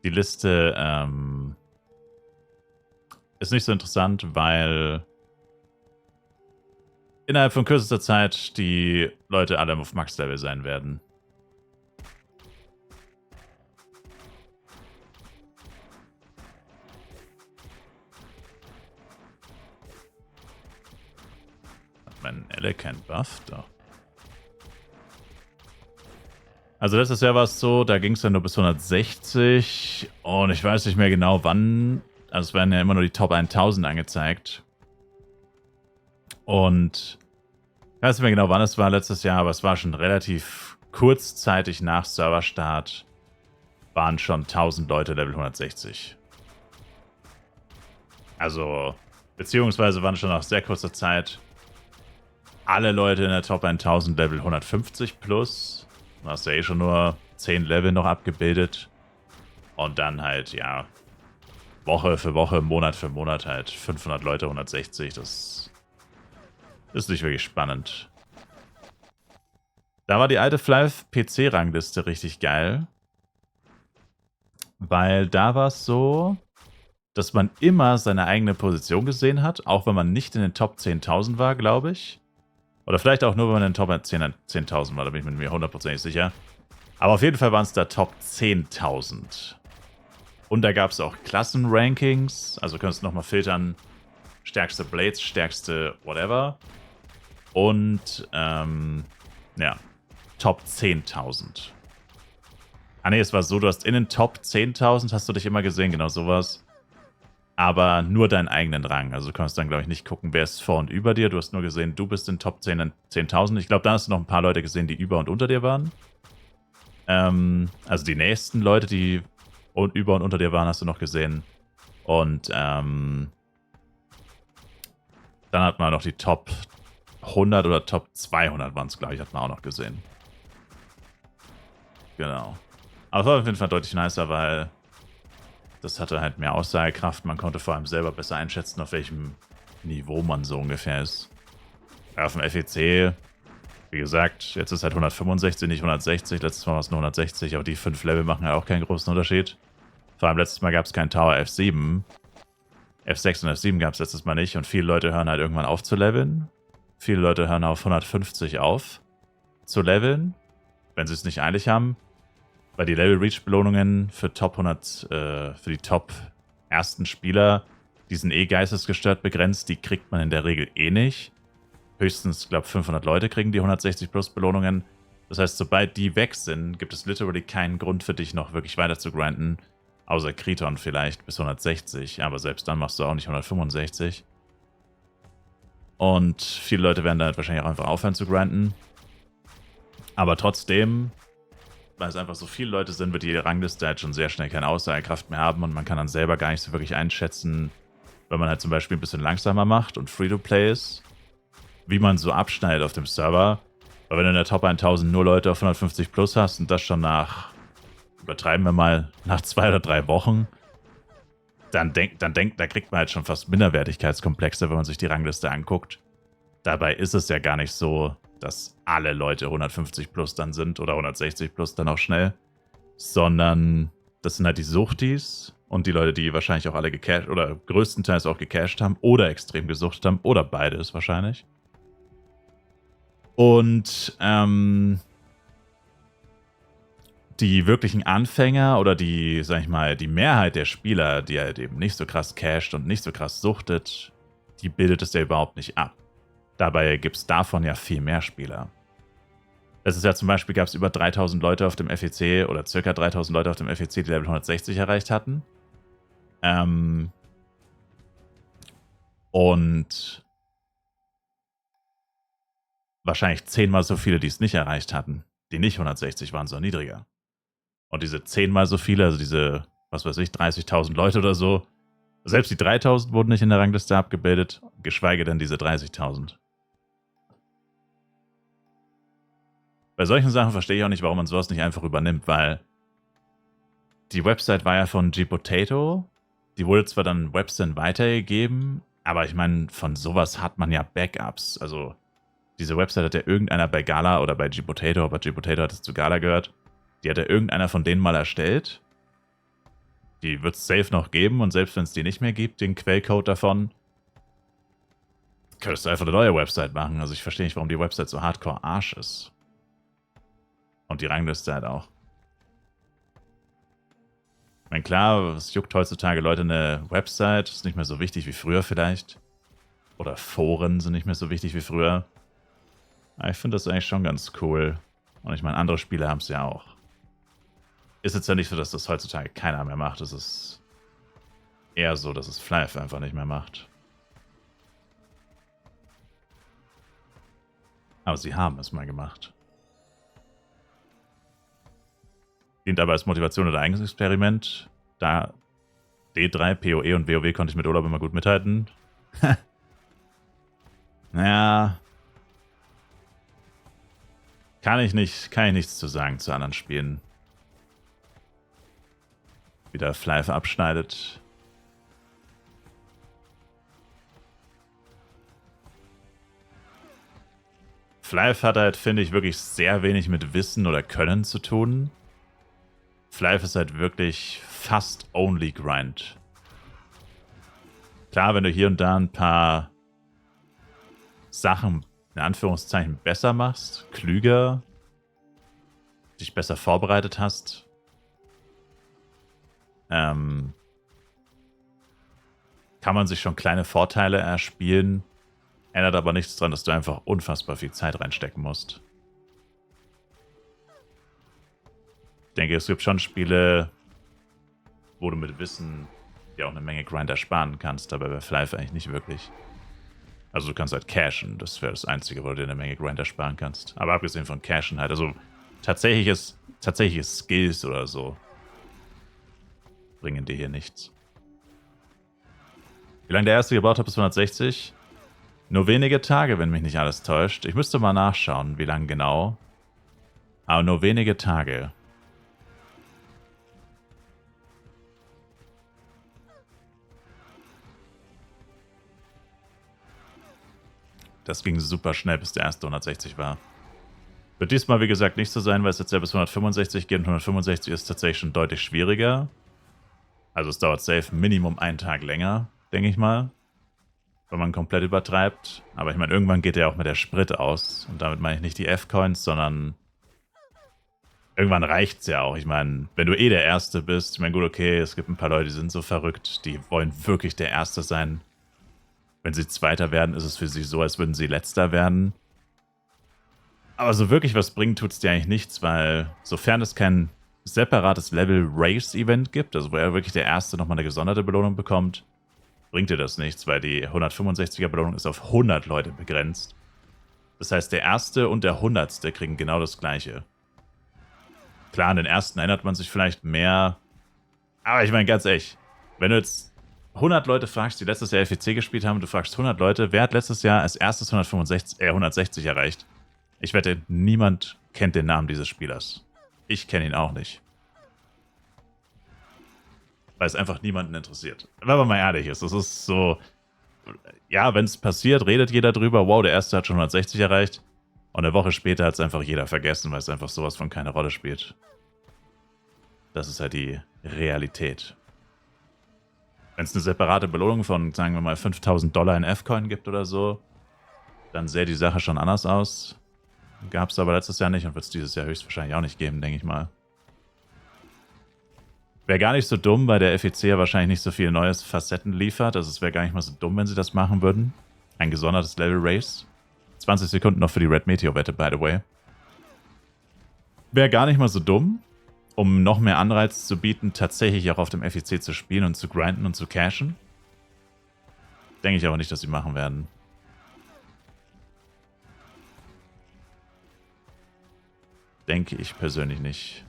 die Liste ist nicht so interessant, weil innerhalb von kürzester Zeit die Leute alle auf Max-Level sein werden. Hat mein Elle kein Buff? Doch. Also letztes Jahr war es so, da ging es dann nur bis 160 und ich weiß nicht mehr genau wann. Also es werden ja immer nur die Top 1000 angezeigt. Und ich weiß nicht mehr genau wann es war letztes Jahr, aber es war schon relativ kurzzeitig nach Serverstart waren schon 1000 Leute Level 160. Also, beziehungsweise waren schon nach sehr kurzer Zeit alle Leute in der Top 1000 Level 150 plus. Du hast ja eh schon nur 10 Level noch abgebildet. Und dann halt, ja, Woche für Woche, Monat für Monat halt 500 Leute 160. Das ist nicht wirklich spannend. Da war die alte Flive-PC-Rangliste richtig geil. Weil da war es so, dass man immer seine eigene Position gesehen hat, auch wenn man nicht in den Top 10.000 war, glaube ich. Oder vielleicht auch nur, wenn man in den Top 10.000 war, da bin ich mir hundertprozentig sicher. Aber auf jeden Fall waren es da Top 10.000. Und da gab es auch Klassenrankings, also kannst du nochmal filtern, stärkste Blades, stärkste whatever. Und, ja, Top 10.000. Ah ne, es war so, du hast in den Top 10.000 hast du dich immer gesehen, genau sowas. Aber nur deinen eigenen Rang. Also du kannst dann, glaube ich, nicht gucken, wer ist vor und über dir. Du hast nur gesehen, du bist in Top 10.000. Ich glaube, da hast du noch ein paar Leute gesehen, die über und unter dir waren. Also die nächsten Leute, die über und unter dir waren, hast du noch gesehen. Und dann hat man noch die Top 100 oder Top 200 waren es, glaube ich, hat man auch noch gesehen. Genau. Aber es war auf jeden Fall deutlich nicer, weil das hatte halt mehr Aussagekraft. Man konnte vor allem selber besser einschätzen, auf welchem Niveau man so ungefähr ist. Ja, auf dem FEC, wie gesagt, jetzt ist halt 165, nicht 160. Letztes Mal war es nur 160, aber die 5 Level machen ja auch keinen großen Unterschied. Vor allem letztes Mal gab es keinen Tower F7. F6 und F7 gab es letztes Mal nicht und viele Leute hören halt irgendwann auf zu leveln. Viele Leute hören auf 150 auf zu leveln, wenn sie es nicht eilig haben. Weil die Level-Reach-Belohnungen für Top 100, für die Top ersten Spieler, die sind eh geistesgestört begrenzt, die kriegt man in der Regel eh nicht. Höchstens, glaube ich, 500 Leute kriegen die 160 plus Belohnungen. Das heißt, sobald die weg sind, gibt es literally keinen Grund für dich noch wirklich weiter zu grinden. Außer Kriton vielleicht bis 160, aber selbst dann machst du auch nicht 165. Und viele Leute werden dann halt wahrscheinlich auch einfach aufhören zu grinden. Aber trotzdem, weil es einfach so viele Leute sind, wird die Rangliste halt schon sehr schnell keine Aussagekraft mehr haben und man kann dann selber gar nicht so wirklich einschätzen, wenn man halt zum Beispiel ein bisschen langsamer macht und Free-to-Play ist, wie man so abschneidet auf dem Server. Weil wenn du in der Top 1000 nur Leute auf 150 plus hast und das schon nach, übertreiben wir mal, nach 2 oder 3 Wochen, da kriegt man halt schon fast Minderwertigkeitskomplexe, wenn man sich die Rangliste anguckt. Dabei ist es ja gar nicht so, dass alle Leute 150 plus dann sind oder 160 plus dann auch schnell, sondern das sind halt die Suchtis und die Leute, die wahrscheinlich auch alle gecached oder größtenteils auch gecached haben oder extrem gesuchtet haben oder beides wahrscheinlich. Und die wirklichen Anfänger oder die, sag ich mal, die Mehrheit der Spieler, die halt eben nicht so krass casht und nicht so krass suchtet, die bildet es ja überhaupt nicht ab. Dabei gibt es davon ja viel mehr Spieler. Letztes Jahr zum Beispiel gab es über 3000 Leute auf dem FEC oder circa 3000 Leute auf dem FEC, die Level 160 erreicht hatten. Und wahrscheinlich 10-mal so viele, die es nicht erreicht hatten, die nicht 160 waren, sondern niedriger. Und diese 10-mal so viele, also diese, was weiß ich, 30.000 Leute oder so, selbst die 3000 wurden nicht in der Rangliste abgebildet, geschweige denn diese 30.000. Bei solchen Sachen verstehe ich auch nicht, warum man sowas nicht einfach übernimmt, weil die Website war ja von Gpotato. Die wurde zwar dann Websyn weitergegeben, aber ich meine, von sowas hat man ja Backups. Also diese Website hat ja irgendeiner bei Gala oder bei Gpotato, aber Gpotato hat es zu Gala gehört, die hat ja irgendeiner von denen mal erstellt. Die wird es safe noch geben und selbst wenn es die nicht mehr gibt, den Quellcode davon, könntest du einfach eine neue Website machen. Also ich verstehe nicht, warum die Website so hardcore Arsch ist. Und die Rangliste halt auch. Ich meine, klar, es juckt heutzutage Leute eine Website, ist nicht mehr so wichtig wie früher vielleicht. Oder Foren sind nicht mehr so wichtig wie früher. Aber ich finde das eigentlich schon ganz cool. Und ich meine, andere Spiele haben es ja auch. Ist jetzt ja nicht so, dass das heutzutage keiner mehr macht. Es ist eher so, dass es Flyf einfach nicht mehr macht. Aber sie haben es mal gemacht. Dient aber als Motivation oder eigenes Experiment. Da D3, PoE und WoW konnte ich mit Urlaub immer gut mithalten. Naja. Kann ich nichts zu sagen zu anderen Spielen. Wieder Flyf abschneidet. Flyf hat halt, finde ich, wirklich sehr wenig mit Wissen oder Können zu tun. Flyf ist halt wirklich fast only Grind. Klar, wenn du hier und da ein paar Sachen in Anführungszeichen besser machst, klüger, dich besser vorbereitet hast, kann man sich schon kleine Vorteile erspielen, ändert aber nichts daran, dass du einfach unfassbar viel Zeit reinstecken musst. Ich denke, es gibt schon Spiele, wo du mit Wissen ja auch eine Menge Grind ersparen kannst, aber bei Flyf eigentlich nicht wirklich. Also du kannst halt cashen, das wäre das Einzige, wo du dir eine Menge Grind ersparen kannst. Aber abgesehen von cashen halt, also tatsächliche Skills oder so bringen dir hier nichts. Wie lange der erste gebraucht hat bis 160? Nur wenige Tage, wenn mich nicht alles täuscht. Ich müsste mal nachschauen, wie lange genau. Aber nur wenige Tage. Das ging super schnell, bis der erste 160 war. Wird diesmal, wie gesagt, nicht so sein, weil es jetzt ja bis 165 geht und 165 ist tatsächlich schon deutlich schwieriger. Also es dauert safe Minimum einen Tag länger, denke ich mal. Wenn man komplett übertreibt. Aber ich meine, irgendwann geht der auch mit der Sprit aus. Und damit meine ich nicht die F-Coins, sondern irgendwann reicht's ja auch. Ich meine, wenn du eh der Erste bist, ich meine, gut, okay, es gibt ein paar Leute, die sind so verrückt, die wollen wirklich der Erste sein. Wenn sie Zweiter werden, ist es für sie so, als würden sie Letzter werden. Aber so wirklich was bringen tut's dir eigentlich nichts, weil sofern es kein separates Level-Race-Event gibt, also wo er wirklich der Erste nochmal eine gesonderte Belohnung bekommt, bringt dir das nichts, weil die 165er Belohnung ist auf 100 Leute begrenzt. Das heißt, der Erste und der 100. kriegen genau das Gleiche. Klar, an den Ersten erinnert man sich vielleicht mehr, aber ich meine ganz ehrlich, wenn du jetzt 100 Leute fragst, die letztes Jahr FEC gespielt haben, du fragst 100 Leute, wer hat letztes Jahr als erstes 160 erreicht? Ich wette, niemand kennt den Namen dieses Spielers. Ich kenne ihn auch nicht. Weil es einfach niemanden interessiert. Wenn man mal ehrlich ist, das ist so, ja, wenn es passiert, redet jeder drüber, wow, der Erste hat schon 160 erreicht. Und eine Woche später hat es einfach jeder vergessen, weil es einfach sowas von keine Rolle spielt. Das ist halt die Realität. Wenn es eine separate Belohnung von, sagen wir mal, $5.000 in F-Coin gibt oder so, dann sähe die Sache schon anders aus. Gab es aber letztes Jahr nicht und wird es dieses Jahr höchstwahrscheinlich auch nicht geben, denke ich mal. Wäre gar nicht so dumm, weil der FEC ja wahrscheinlich nicht so viele neue Facetten liefert. Also es wäre gar nicht mal so dumm, wenn sie das machen würden. Ein gesondertes Level Race. 20 Sekunden noch für die Red Meteor-Wette, by the way. Wäre gar nicht mal so dumm, um noch mehr Anreiz zu bieten, tatsächlich auch auf dem FEC zu spielen und zu grinden und zu cashen. Denke ich aber nicht, dass sie machen werden. Denke ich persönlich nicht.